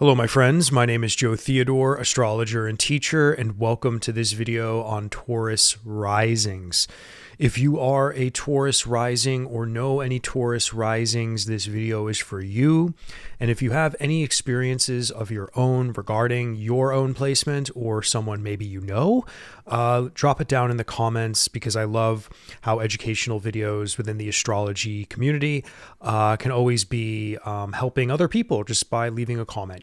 Hello, my friends. My name is Joe Theodore, astrologer and teacher, and welcome to this video on Taurus risings. If you are a Taurus rising or know any Taurus risings, this video is for you. And if you have any experiences of your own regarding your own placement or someone maybe you know, drop it down in the comments, because I love how educational videos within the astrology community can always be helping other people just by leaving a comment,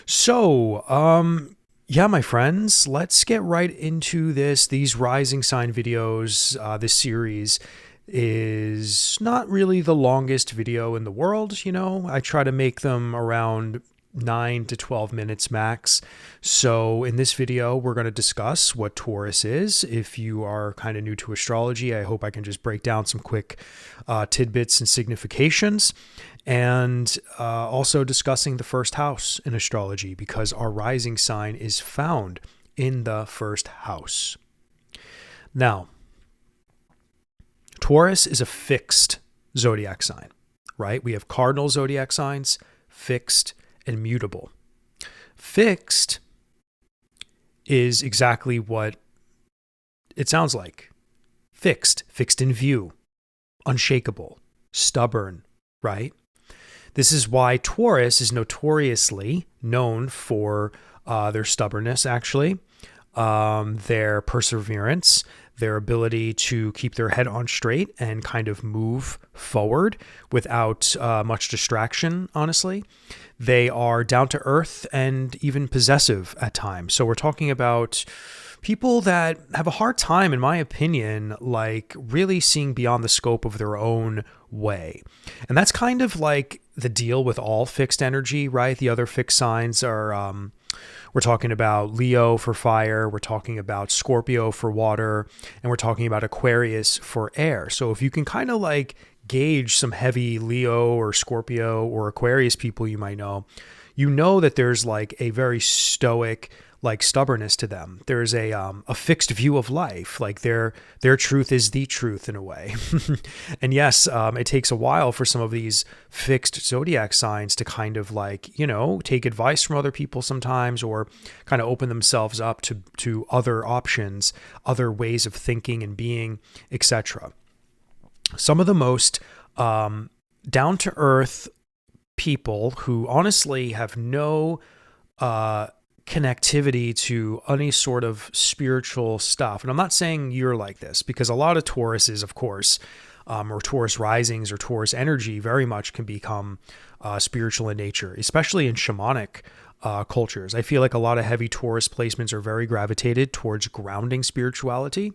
So, yeah, my friends, let's get right into these rising sign videos. This series is not really the longest video in the world. I try to make them around 9 to 12 minutes max. So in this video, we're going to discuss what Taurus is. If you are kind of new to astrology, I hope I can just break down some quick tidbits and significations. And also discussing the first house in astrology, because our rising sign is found in the first house. Now, Taurus is a fixed zodiac sign, right? We have cardinal zodiac signs, fixed, and mutable. Fixed is exactly what it sounds like. Fixed in view, unshakable, stubborn, right? This is why Taurus is notoriously known for their stubbornness, actually, their perseverance, their ability to keep their head on straight and kind of move forward without much distraction, honestly. They are down to earth and even possessive at times. So we're talking about people that have a hard time, in my opinion, like really seeing beyond the scope of their own way. And that's kind of like the deal with all fixed energy, right? The other fixed signs are, we're talking about Leo for fire, we're talking about Scorpio for water, and we're talking about Aquarius for air. So if you can kind of like gauge some heavy Leo or Scorpio or Aquarius people you might know, you know that there's like a very stoic like stubbornness to them. There's a fixed view of life. Like their truth is the truth in a way. And yes, it takes a while for some of these fixed zodiac signs to kind of like, take advice from other people sometimes, or kind of open themselves up to other options, other ways of thinking and being, etc. Some of the most down to earth people who honestly have no connectivity to any sort of spiritual stuff. And I'm not saying you're like this, because a lot of Tauruses, of course, or Taurus risings or Taurus energy very much can become spiritual in nature, especially in shamanic cultures. I feel like a lot of heavy Taurus placements are very gravitated towards grounding spirituality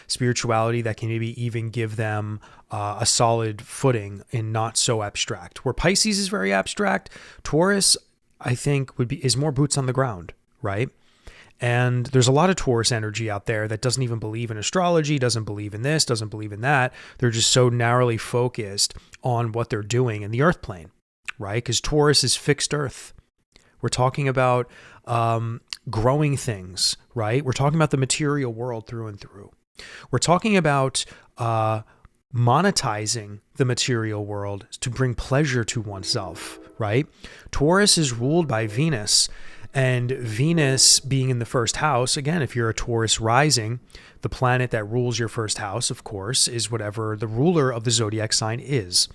that can maybe even give them a solid footing in not so abstract. Where Pisces is very abstract, Taurus, I think, is more boots on the ground, right? And there's a lot of Taurus energy out there that doesn't even believe in astrology, doesn't believe in this, doesn't believe in that. They're just so narrowly focused on what they're doing in the earth plane, right? Because Taurus is fixed earth. We're talking about growing things, right? We're talking about the material world through and through. We're talking about monetizing the material world to bring pleasure to oneself, right? Taurus is ruled by Venus, and Venus being in the first house, again, if you're a Taurus rising, the planet that rules your first house, of course, is whatever the ruler of the zodiac sign is.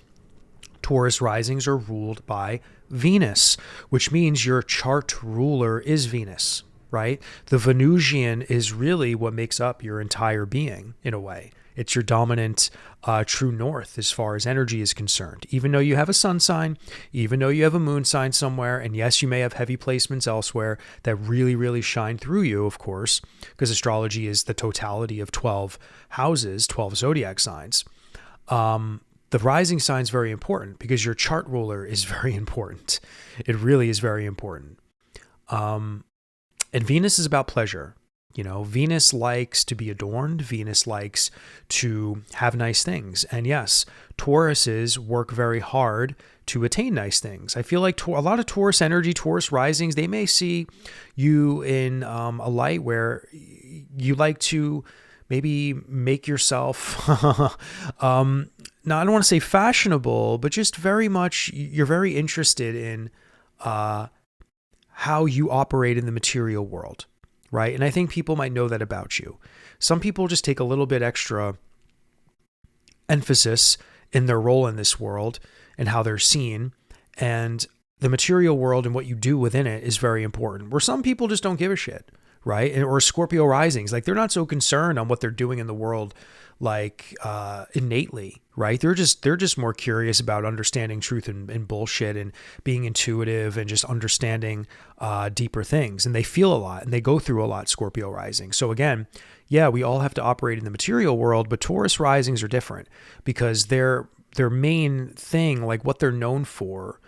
Taurus risings are ruled by Venus, which means your chart ruler is Venus, right? The Venusian is really what makes up your entire being in a way. It's your dominant true north as far as energy is concerned. Even though you have a sun sign, even though you have a moon sign somewhere, and yes, you may have heavy placements elsewhere that really, really shine through you, of course, because astrology is the totality of 12 houses, 12 zodiac signs. The rising sign is very important because your chart ruler is very important. It really is very important. And Venus is about pleasure. Venus likes to be adorned. Venus likes to have nice things. And yes, Tauruses work very hard to attain nice things. I feel like a lot of Taurus energy, Taurus risings, they may see you in a light where you like to maybe make yourself, now I don't want to say fashionable, but just very much, you're very interested in how you operate in the material world, right? And I think people might know that about you. Some people just take a little bit extra emphasis in their role in this world and how they're seen. And the material world and what you do within it is very important, where some people just don't give a shit, right? Or Scorpio risings, like they're not so concerned on what they're doing in the world, like innately, right? They're just more curious about understanding truth and bullshit and being intuitive and just understanding deeper things. And they feel a lot and they go through a lot, Scorpio rising. So again, yeah, we all have to operate in the material world, but Taurus risings are different because their main thing, like what they're known for,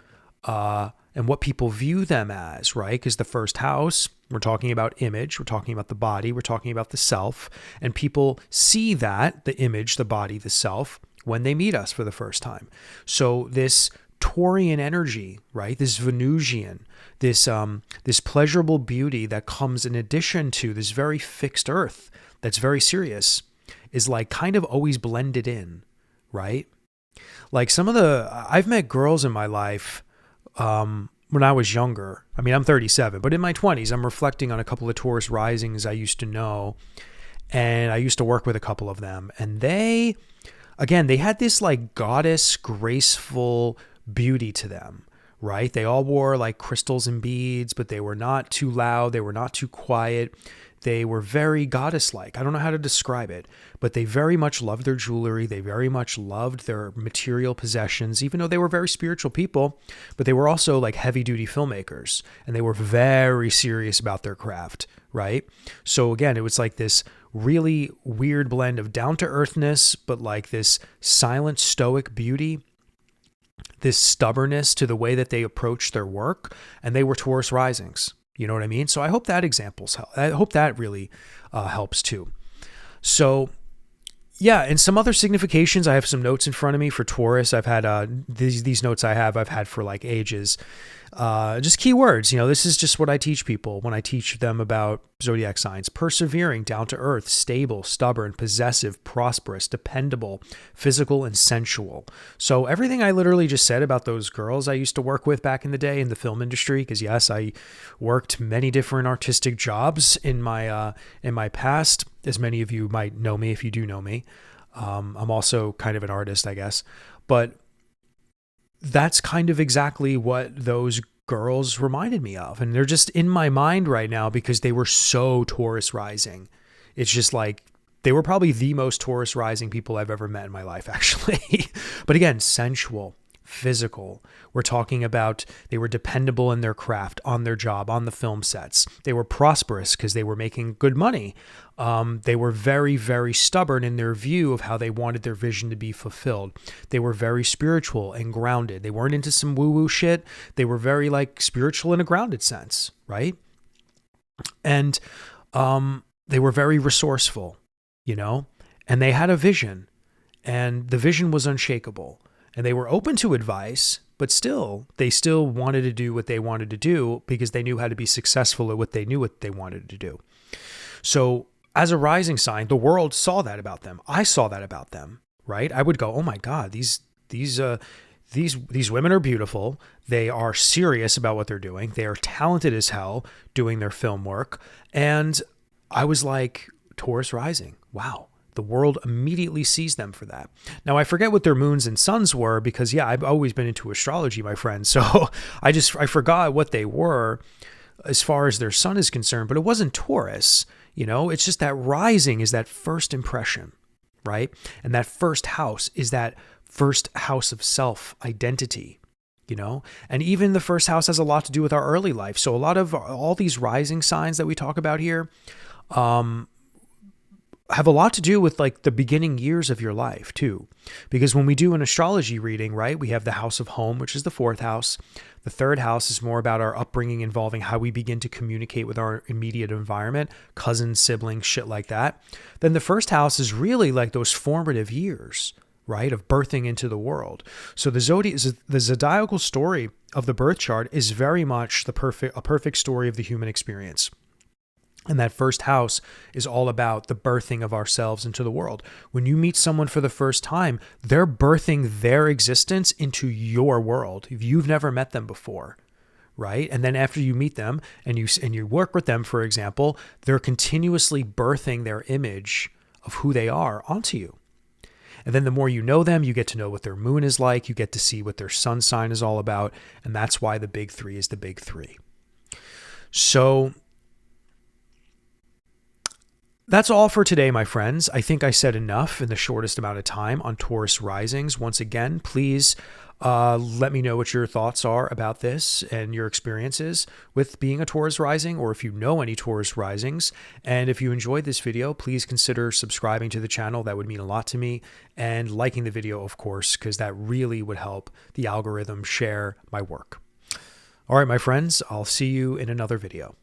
and what people view them as, right? Because the first house, we're talking about image, we're talking about the body, we're talking about the self, and people see that, the image, the body, the self, when they meet us for the first time. So this Taurian energy, right? This Venusian, this pleasurable beauty that comes in addition to this very fixed earth that's very serious, is like kind of always blended in, right? Like I've met girls in my life when I was younger. I mean, I'm 37, but in my 20s, I'm reflecting on a couple of Taurus risings I used to know, and I used to work with a couple of them. And they had this like goddess, graceful beauty to them, right? They all wore like crystals and beads, but they were not too loud. They were not too quiet. They were very goddess-like. I don't know how to describe it, but they very much loved their jewelry. They very much loved their material possessions, even though they were very spiritual people, but they were also like heavy-duty filmmakers, and they were very serious about their craft, right? So again, it was like this really weird blend of down-to-earthness, but like this silent, stoic beauty, this stubbornness to the way that they approached their work, and they were Taurus risings. You know what I mean? So I hope that I hope that really helps too. So yeah, and some other significations. I have some notes in front of me for Taurus. I've had these notes I've had for like ages. Just keywords. You know, this is just what I teach people when I teach them about zodiac signs. Persevering, down to earth, stable, stubborn, possessive, prosperous, dependable, physical, and sensual. So everything I literally just said about those girls I used to work with back in the day in the film industry, because yes, I worked many different artistic jobs in my past, as many of you might know me if you do know me. I'm also kind of an artist, I guess, but that's kind of exactly what those girls reminded me of. And they're just in my mind right now because they were so Taurus rising. It's just like, they were probably the most Taurus rising people I've ever met in my life, actually. But again, sensual, physical. We're talking about they were dependable in their craft, on their job, on the film sets. They were prosperous because they were making good money. They were very, very stubborn in their view of how they wanted their vision to be fulfilled. They were very spiritual and grounded. They weren't into some woo-woo shit. They were very like spiritual in a grounded sense, right? And they were very resourceful, you know, and they had a vision, and the vision was unshakable. And they were open to advice, but they still wanted to do what they wanted to do because they knew how to be successful at what they wanted to do. So as a rising sign, the world saw that about them. I saw that about them, right? I would go, oh my God, these women are beautiful. They are serious about what they're doing. They are talented as hell doing their film work. And I was like, Taurus rising. Wow. The world immediately sees them for that. Now, I forget what their moons and suns were because, yeah, I've always been into astrology, my friend. So I forgot what they were as far as their sun is concerned, but it wasn't Taurus. You know, it's just that rising is that first impression, right? And that first house is that first house of self identity, you know? And even the first house has a lot to do with our early life. So a lot of all these rising signs that we talk about here, have a lot to do with like the beginning years of your life too. Because when we do an astrology reading, right, we have the house of home, which is the fourth house. The third house is more about our upbringing involving how we begin to communicate with our immediate environment, cousins, siblings, shit like that. Then the first house is really like those formative years, right, of birthing into the world. So the zodiacal story of the birth chart is very much a perfect story of the human experience. And that first house is all about the birthing of ourselves into the world. When you meet someone for the first time, they're birthing their existence into your world. If you've never met them before, right? And then after you meet them and you work with them, for example, they're continuously birthing their image of who they are onto you. And then the more you know them, you get to know what their moon is like. You get to see what their sun sign is all about. And that's why the big three is the big three. So that's all for today, my friends. I think I said enough in the shortest amount of time on Taurus risings. Once again, please let me know what your thoughts are about this and your experiences with being a Taurus rising, or if you know any Taurus risings. And if you enjoyed this video, please consider subscribing to the channel. That would mean a lot to me. And liking the video, of course, because that really would help the algorithm share my work. All right, my friends, I'll see you in another video.